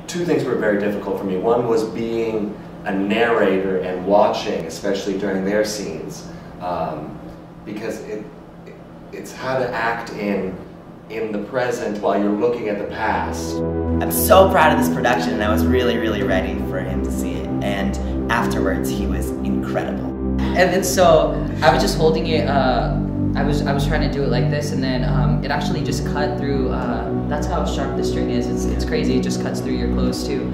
two things were very difficult for me. One was being a narrator and watching, especially during their scenes, because it's how to act in the present while you're looking at the past. I'm so proud of this production, and I was really, really ready for him to see it. And afterwards, he was incredible. And then so I was just holding it. I was trying to do it like this, and then it actually just cut through. That's how sharp the string is. It's crazy. It just cuts through your clothes too.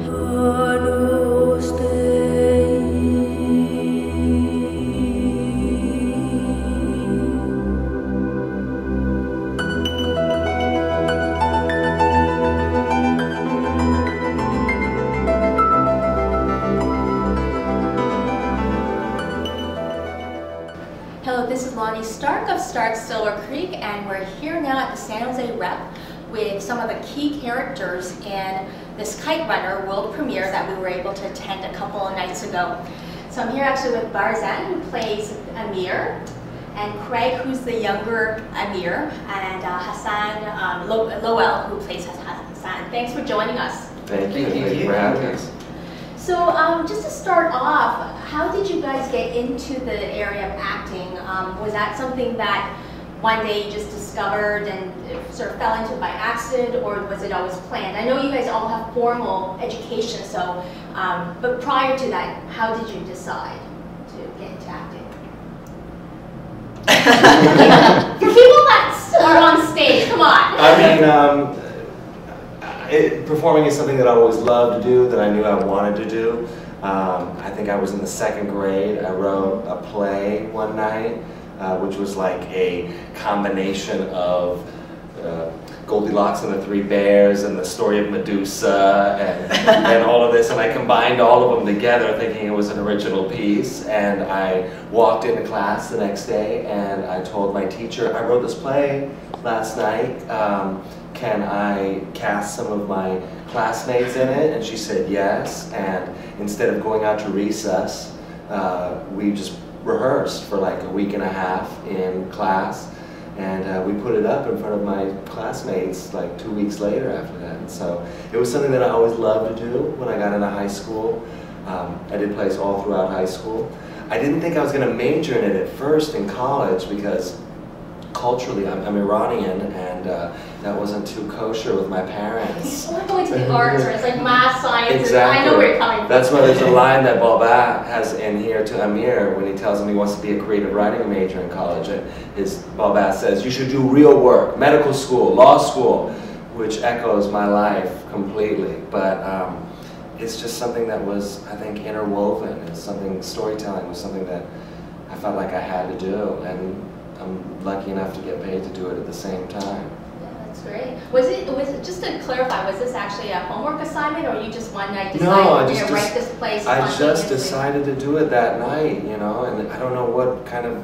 Hello, this is Lonnie Stark of Stark Silver Creek, and we're here now at the San Jose Rep with some of the key characters in this Kite Runner world premiere that we were able to attend a couple of nights ago. So I'm here actually with Barzan, who plays Amir, and Craig, who's the younger Amir, and Hassan Lowell, who plays Hassan. Thanks for joining us. Thank you. Thank you for having us. So just to start off, how did you guys get into the area of acting? Was that something that one day you just discovered and sort of fell into by accident, or was it always planned? I know you guys all have formal education, so but prior to that, how did you decide to get into acting? For people that are on stage, come on. I mean, performing is something that I always loved to do, that I knew I wanted to do. I think I was in the 2nd grade. I wrote a play one night, which was like a combination of Goldilocks and the Three Bears and the story of Medusa and all of this, and I combined all of them together thinking it was an original piece. And I walked into class the next day and I told my teacher, I wrote this play last night, can I cast some of my classmates in it? And she said yes, and instead of going out to recess, we just rehearsed for like a week and a half in class, and we put it up in front of my classmates like 2 weeks later after that. And so it was something that I always loved to do when I got into high school. I did plays all throughout high school. I didn't think I was going to major in it at first in college because culturally I'm Iranian, and that wasn't too kosher with my parents. You want to go into the arts, or it's like math, science, exactly. I know where you're coming from. That's why there's a line that Balbat has in here to Amir when he tells him he wants to be a creative writing major in college. And Balbat says, you should do real work, medical school, law school, which echoes my life completely. But it's just something that was, I think, interwoven. It's something, storytelling was something that I felt like I had to do. And I'm lucky enough to get paid to do it at the same time. Yeah, that's great. Was it just to clarify, was this actually a homework assignment, or you just one night decided to write this play? I just decided to do it that night, you know, and I don't know what kind of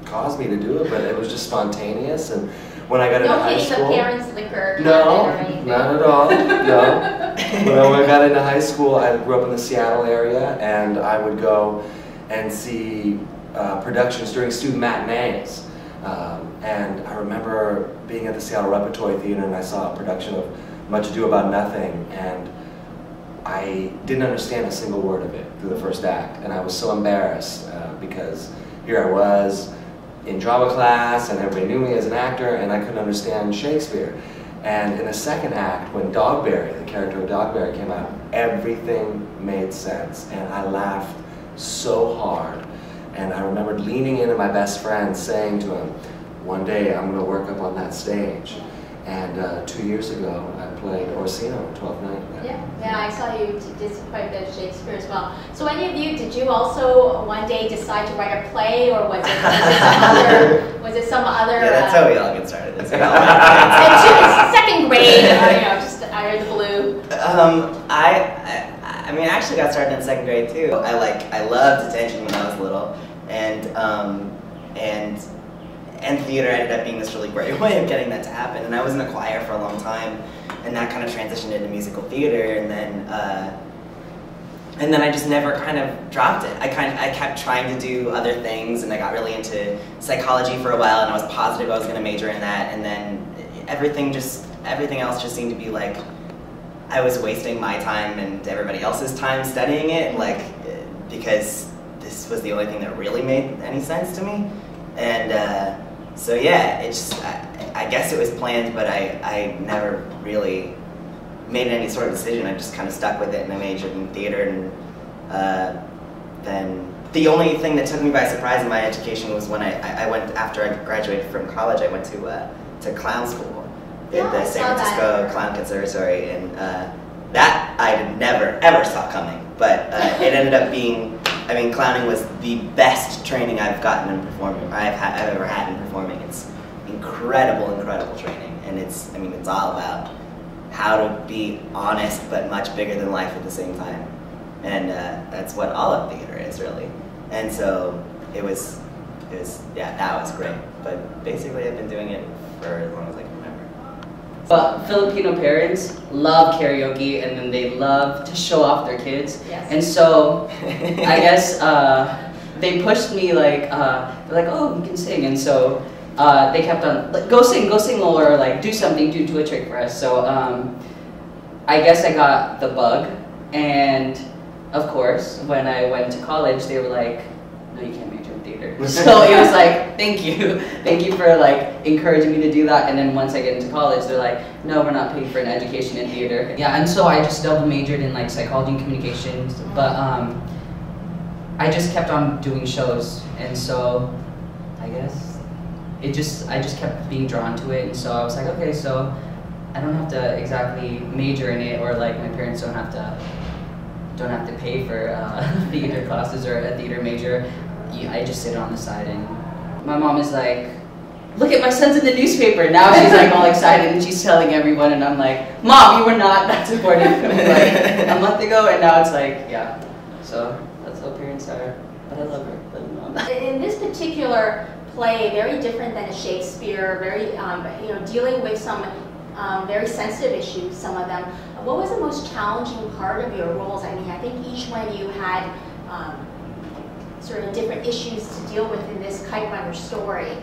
caused me to do it, but it was just spontaneous. And when I got into high school, no parents' liquor no, or anything. not at all. No. When I got into high school, I grew up in the Seattle area, and I would go and see productions during student matinees. And I remember being at the Seattle Repertory Theater, and I saw a production of Much Ado About Nothing, and I didn't understand a single word of it through the first act, and I was so embarrassed because here I was in drama class, and everybody knew me as an actor, and I couldn't understand Shakespeare. And in the 2nd act, when Dogberry, the character of Dogberry, came out, everything made sense, and I laughed so hard. And I remembered leaning into my best friend saying to him, one day I'm going to work up on that stage. And 2 years ago, I played Orsino in 12th Night. Yeah, I saw you did quite a bit of Shakespeare as well. So any of you, did you also one day decide to write a play, or was it some other? Yeah, that's how we all get started. It's 2nd grade, you know, just out of the blue. I mean, I actually got started in 2nd grade too. I loved attention when I was little, and theater ended up being this really great way of getting that to happen. And I was in a choir for a long time, and that kind of transitioned into musical theater, and then I just never kind of dropped it. I kept trying to do other things, and I got really into psychology for a while, and I was positive I was going to major in that, and then everything else just seemed to be like, I was wasting my time and everybody else's time studying it, like, because this was the only thing that really made any sense to me. And so yeah, I guess it was planned, but I never really made any sort of decision. I just kind of stuck with it, and I majored in theater. And then the only thing that took me by surprise in my education was when I went, after I graduated from college, I went to clown school at the San Francisco Clown Conservatory, and that I never ever saw coming. But it ended up being, I mean, clowning was the best training I've gotten in performing. I've ever had in performing. It's incredible training, and it's all about how to be honest but much bigger than life at the same time, and that's what all of theater is, really. And so it was yeah, that was great. But basically, I've been doing it for as long as I can remember. But Filipino parents love karaoke, and then they love to show off their kids. Yes. And so I guess they pushed me, like, they're like, oh, you can sing. And so they kept on, like, go sing, or like do something, do a trick for us. So I guess I got the bug. And of course, when I went to college, they were like, no, you can't major in theater. So it was like, thank you for like encouraging me to do that. And then once I get into college, they're like, no, we're not paying for an education in theater. Yeah, and so I just double majored in like psychology and communications. But I just kept on doing shows, and so I guess I just kept being drawn to it. And so I was like, okay, so I don't have to exactly major in it, or like my parents don't have to pay for theater classes or a theater major. I just sit on the side, and my mom is like, look at my son's in the newspaper. Now she's like all excited, and she's telling everyone, and I'm like, Mom, you were not that supportive like a month ago, and now it's like, yeah. So that's how parents are, but I love her. In this particular play, very different than a Shakespeare, very dealing with some very sensitive issues, some of them. What was the most challenging part of your roles? I mean, I think each one of you had sort of different issues to deal with in this Kite Runner story.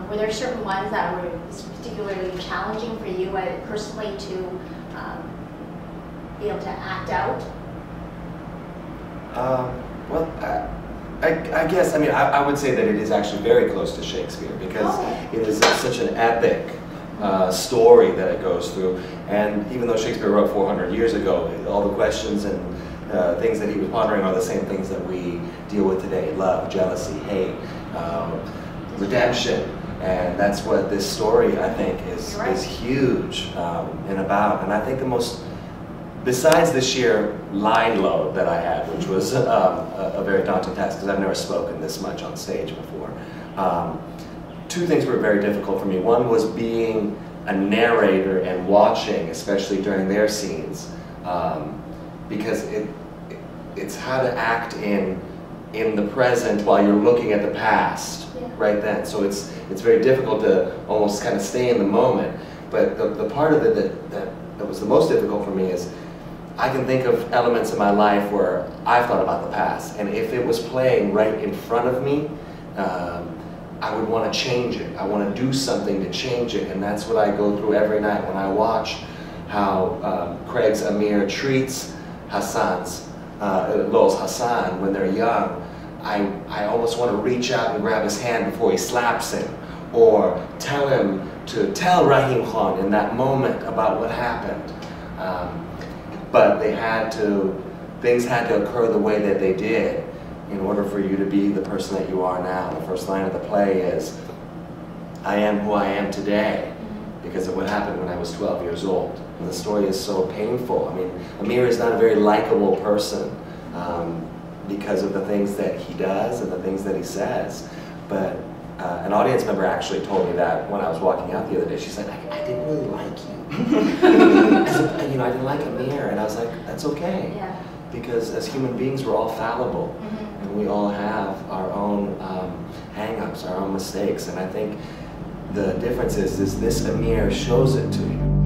Were there certain ones that were particularly challenging for you personally to be able to act out? Well, I guess, I would say that it is actually very close to Shakespeare, because it is such an epic story that it goes through. And even though Shakespeare wrote 400 years ago, all the questions and things that he was pondering are the same things that we deal with today: love, jealousy, hate, redemption. And that's what this story, I think, is huge and about. And I think the most, besides the sheer line load that I had, which was a very daunting task, because I've never spoken this much on stage before, two things were very difficult for me. One was being a narrator and watching, especially during their scenes, because it's how to act in the present while you're looking at the past right then. So it's very difficult to almost kind of stay in the moment. But the part of it that was the most difficult for me is I can think of elements in my life where I've thought about the past, and if it was playing right in front of me, I would want to change it. I want to do something to change it, and that's what I go through every night when I watch how Craig's Amir treats Lowell's Hassan when they're young. I almost want to reach out and grab his hand before he slaps him, or tell him to tell Rahim Khan in that moment about what happened. But things had to occur the way that they did in order for you to be the person that you are now. The first line of the play is, I am who I am today because of what happened when I was 12 years old. And the story is so painful. I mean, Amir is not a very likable person because of the things that he does and the things that he says. But an audience member actually told me that when I was walking out the other day. She said, I didn't really like you. I didn't like Amir. And I was like, that's okay. Yeah. Because as human beings, we're all fallible. And we all have our own hang-ups, our own mistakes. And I think the difference is this Amir shows it to you.